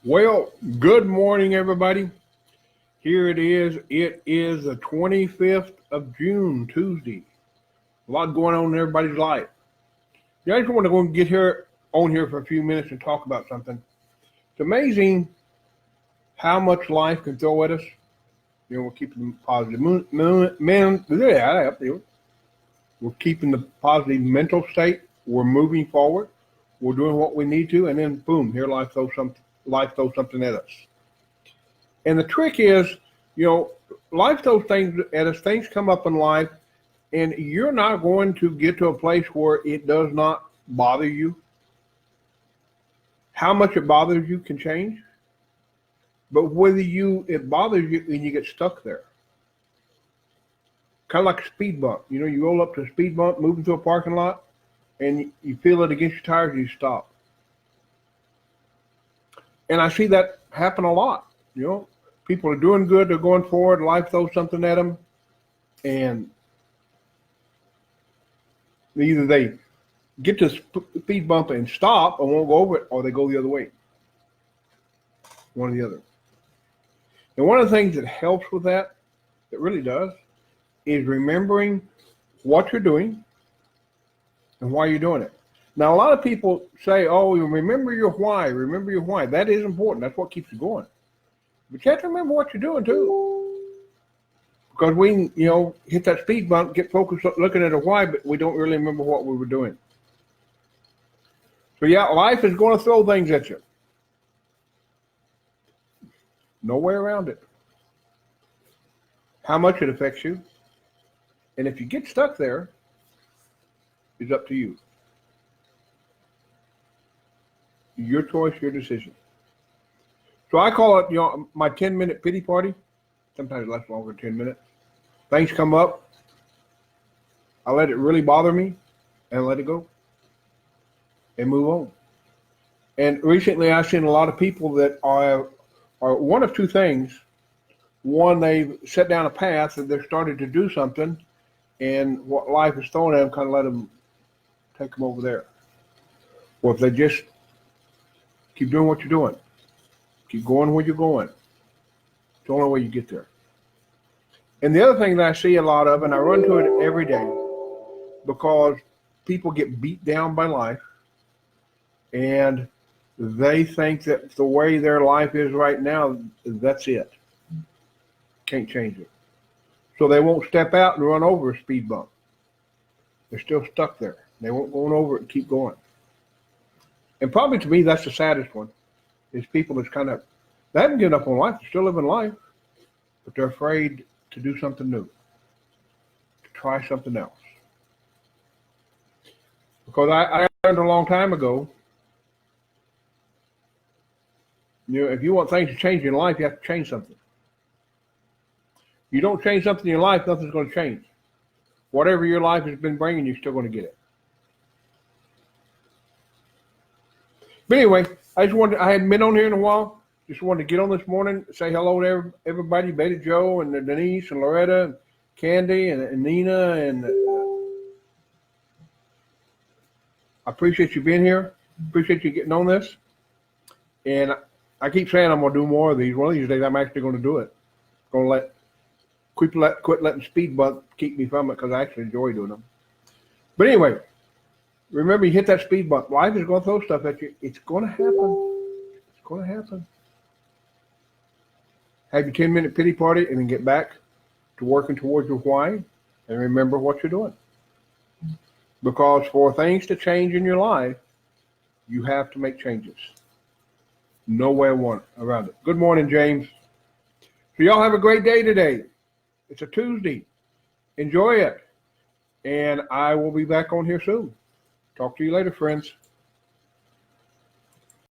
Well, good morning, everybody. Here it is. It is the 25th of June, Tuesday. A lot going on in everybody's life. Yeah, I just want to go and get here on here for a few minutes and talk about something. It's amazing how much life can throw at us. We're keeping the positive we're keeping the positive mental state. We're moving forward. We're doing what we need to, and then boom, here life throws something at us. And the trick is, life throws things at us. Things come up in life, and you're not going to get to a place where it does not bother you. How much it bothers you can change, but whether it bothers you and you get stuck there. Kind of like a speed bump. You roll up to a speed bump, moving through a parking lot, and you feel it against your tires, and you stop. And I see that happen a lot. People are doing good, they're going forward, life throws something at them, and either they get to speed bump and stop and won't go over it, or they go the other way. One or the other. And one of the things that helps with that, it really does, is remembering what you're doing and why you're doing it. Now, a lot of people say, oh, remember your why, remember your why. That is important. That's what keeps you going. But you have to remember what you're doing, too. Because we, hit that speed bump, get focused on looking at a why, but we don't really remember what we were doing. So, yeah, life is going to throw things at you. No way around it. How much it affects you. And if you get stuck there, it's up to you. Your choice, your decision. So I call it, my 10-minute pity party. Sometimes it lasts longer than 10 minutes. Things come up. I let it really bother me and let it go and move on. And recently I've seen a lot of people that are one of two things. One, they've set down a path and they're starting to do something, and what life is throwing at them kind of let them take them over there. Or if they just keep doing what you're doing, keep going where you're going, it's the only way you get there. And the other thing that I see a lot of, and I run to it every day, because people get beat down by life, and they think that the way their life is right now, that's it. Can't change it. So they won't step out and run over a speed bump. They're still stuck there. They won't go over it and keep going. And probably to me, that's the saddest one, is people that's they haven't given up on life. They're still living life, but they're afraid to do something new, to try something else. Because I learned a long time ago, if you want things to change in life, you have to change something. You don't change something in your life, nothing's going to change. Whatever your life has been bringing, you're still going to get it. But anyway, I hadn't been on here in a while. Just wanted to get on this morning, say hello to everybody, Betty Joe and Denise and Loretta and Candy and Nina. And I appreciate you being here. Appreciate you getting on this. And I keep saying I'm going to do more of these. One of these days, I'm actually going to do it. Going to quit letting speed bump keep me from it, because I actually enjoy doing them. But anyway, remember, you hit that speed bump. Life is going to throw stuff at you. It's going to happen. It's going to happen. Have your 10-minute pity party and then get back to working towards your why, and remember what you're doing. Because for things to change in your life, you have to make changes. No way around it. Good morning, James. So y'all have a great day today. It's a Tuesday. Enjoy it. And I will be back on here soon. Talk to you later, friends.